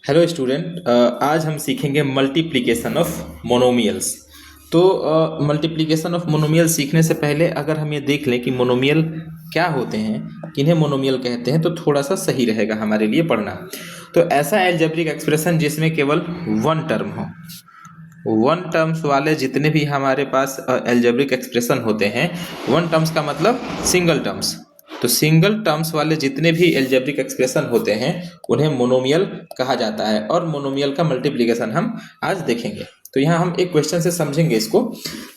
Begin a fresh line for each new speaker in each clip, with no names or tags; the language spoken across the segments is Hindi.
हेलो स्टूडेंट, आज हम सीखेंगे मल्टीप्लिकेशन ऑफ मोनोमियल्स। तो मल्टीप्लिकेशन ऑफ मोनोमियल सीखने से पहले अगर हम ये देख लें कि मोनोमियल क्या होते हैं, किन्हें मोनोमियल कहते हैं, तो थोड़ा सा सही रहेगा हमारे लिए पढ़ना। तो ऐसा एल्जेब्रिक एक्सप्रेशन जिसमें केवल वन टर्म हो, वन टर्म्स वाले जितने भी हमारे पास एल्जेब्रिक एक्सप्रेशन होते हैं, वन टर्म्स का मतलब सिंगल टर्म्स, तो सिंगल टर्म्स वाले जितने भी एल्जेब्रिक एक्सप्रेशन होते हैं उन्हें मोनोमियल कहा जाता है। और मोनोमियल का मल्टीप्लिकेशन हम आज देखेंगे। तो यहाँ हम एक क्वेश्चन से समझेंगे इसको।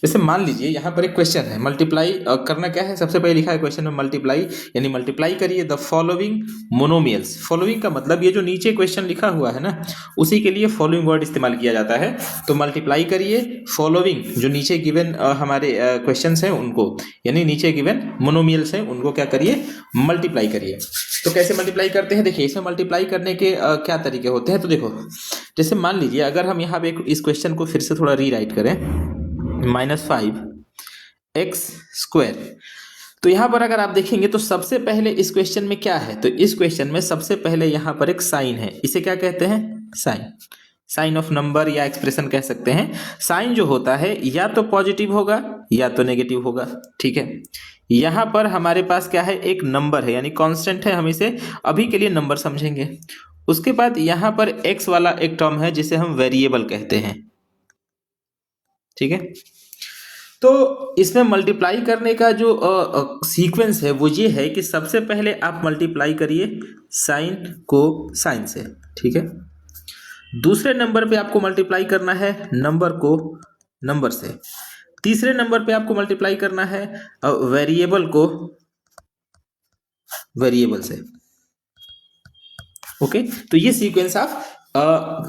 जैसे मान लीजिए यहाँ पर एक क्वेश्चन है, मल्टीप्लाई करना क्या है, सबसे पहले लिखा है क्वेश्चन में मल्टीप्लाई, यानी मल्टीप्लाई करिए द फॉलोइंग मोनोमियल्स। फॉलोइंग का मतलब ये जो नीचे क्वेश्चन लिखा हुआ है ना, उसी के लिए फॉलोइंग वर्ड इस्तेमाल किया जाता है। तो मल्टीप्लाई करिए फॉलोइंग, जो नीचे गिवन हमारे क्वेश्चंस हैं उनको, यानी नीचे गिवन मोनोमियल्स हैं उनको क्या करिए, मल्टीप्लाई करिए। तो कैसे मल्टीप्लाई करते हैं, देखिए इसमें मल्टीप्लाई करने के क्या तरीके होते हैं। तो देखो, जैसे मान लीजिए अगर हम यहाँ पे इस क्वेश्चन को फिर से थोड़ा रीराइट करें, -5x²। तो यहाँ पर अगर आप देखेंगे तो सबसे पहले इस क्वेश्चन में क्या है, तो इस क्वेश्चन में सबसे पहले यहाँ पर एक साइन है, इसे क्या कहते हैं, साइन, साइन ऑफ नंबर या एक्सप्रेशन कह सकते हैं। साइन जो होता है या तो पॉजिटिव होगा या तो नेगेटिव होगा, ठीक है। यहाँ पर हमारे पास क्या है, एक नंबर है, यानी कांस्टेंट है, हम इसे अभी के लिए नंबर समझेंगे। उसके बाद यहाँ पर x वाला एक टर्म है जिसे हम वेरिएबल कहते हैं, ठीक है। तो इसमें मल्टीप्लाई करने का जो सीक्वेंस है वो ये है कि सबसे पहले आप मल्टीप्लाई करिए साइन को साइन से, ठीक है। दूसरे नंबर पे आपको मल्टीप्लाई करना है नंबर को नंबर से। तीसरे नंबर पे आपको मल्टीप्लाई करना है वेरिएबल को वेरिएबल से, ओके। तो ये सीक्वेंस आप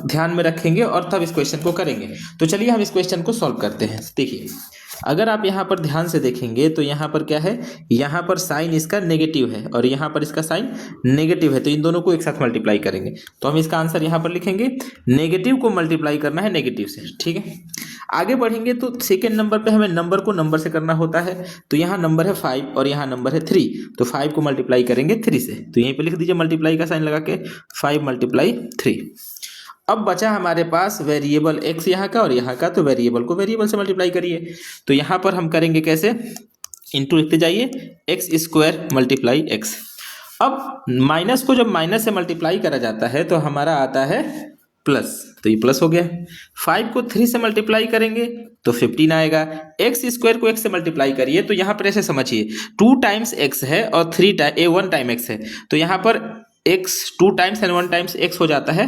ध्यान में रखेंगे और तब इस क्वेश्चन को करेंगे। तो चलिए हम इस क्वेश्चन को सॉल्व करते हैं। देखिए अगर आप यहाँ पर ध्यान से देखेंगे तो यहाँ पर क्या है, यहाँ पर साइन इसका नेगेटिव है और यहाँ पर इसका साइन नेगेटिव है, तो इन दोनों को एक साथ मल्टीप्लाई करेंगे। तो हम इसका आंसर यहाँ पर लिखेंगे, नेगेटिव को मल्टीप्लाई करना है नेगेटिव से, ठीक है। आगे बढ़ेंगे तो सेकेंड नंबर पे हमें नंबर को नंबर से करना होता है। तो यहाँ नंबर है 5 और यहाँ नंबर है 3, तो 5 को मल्टीप्लाई करेंगे 3 से। तो यहीं पे लिख दीजिए मल्टीप्लाई का साइन लगा के 5 × 3। अब बचा हमारे पास वेरिएबल x यहाँ का और यहाँ का, तो वेरिएबल को वेरिएबल से मल्टीप्लाई करिए। तो यहाँ पर हम करेंगे कैसे, इंटू लिखते जाइए, x² × x। अब माइनस को जब माइनस से मल्टीप्लाई करा जाता है तो हमारा आता है प्लस, तो ये प्लस हो गया। 5 को 3 से मल्टीप्लाई करेंगे तो 15 आएगा। x² को x से मल्टीप्लाई करिए, तो यहाँ पर ऐसे समझिए 2 टाइम्स x है और 1 टाइम x है, तो यहाँ पर x 2 times and 1 times x हो जाता है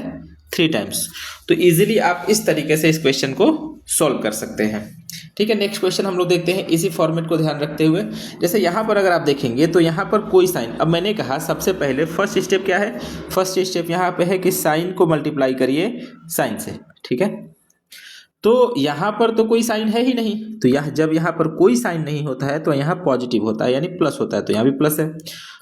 3 टाइम्स। तो इजीली आप इस तरीके से इस क्वेश्चन को सॉल्व कर सकते हैं, ठीक है। नेक्स्ट क्वेश्चन हम लोग देखते हैं इसी फॉर्मेट को ध्यान रखते हुए। जैसे यहाँ पर अगर आप देखेंगे तो यहाँ पर कोई साइन, अब मैंने कहा सबसे पहले फर्स्ट स्टेप क्या है, फर्स्ट स्टेप यहाँ पे है कि साइन को मल्टीप्लाई करिए साइन से, ठीक है। तो यहाँ पर तो कोई साइन है ही नहीं, तो यह जब यहाँ पर कोई साइन नहीं होता है तो यहाँ पॉजिटिव होता है, यानी प्लस होता है, तो यहाँ भी प्लस है।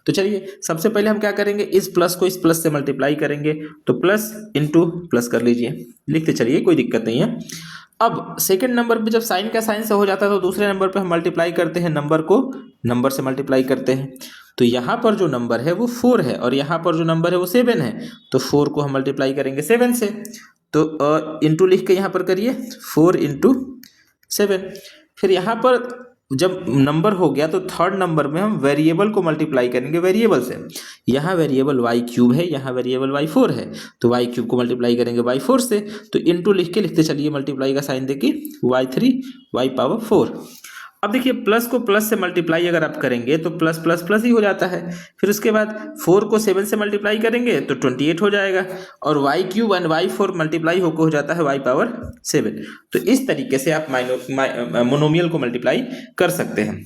तो चलिए सबसे पहले हम क्या करेंगे, इस प्लस को इस प्लस से मल्टीप्लाई करेंगे, तो प्लस इंटू प्लस कर लीजिए, लिखते चलिए, कोई दिक्कत नहीं है। अब सेकंड नंबर पे जब साइन का साइन से हो जाता है तो दूसरे नंबर पे हम मल्टीप्लाई करते हैं नंबर को नंबर से मल्टीप्लाई करते हैं। तो यहाँ पर जो नंबर है वो 4 है और यहाँ पर जो नंबर है वो 7 है, तो 4 को हम मल्टीप्लाई करेंगे 7 से। तो इंटू लिख के यहाँ पर करिए 4 × 7। फिर यहाँ पर जब नंबर हो गया तो थर्ड नंबर में हम वेरिएबल को मल्टीप्लाई करेंगे वेरिएबल से। यहाँ वेरिएबल y³ है, यहाँ वेरिएबल y4 है, तो y³ को मल्टीप्लाई करेंगे y4 से। तो इंटू लिख के लिखते चलिए, मल्टीप्लाई का साइन देके y3 y⁴। अब देखिए प्लस को प्लस से मल्टीप्लाई अगर आप करेंगे तो प्लस प्लस प्लस ही हो जाता है। फिर उसके बाद 4 को 7 से मल्टीप्लाई करेंगे तो 28 हो जाएगा, और y³ एंड y4 मल्टीप्लाई होकर हो जाता है y⁴। तो इस तरीके से आप मोनोमियल को मल्टीप्लाई कर सकते हैं।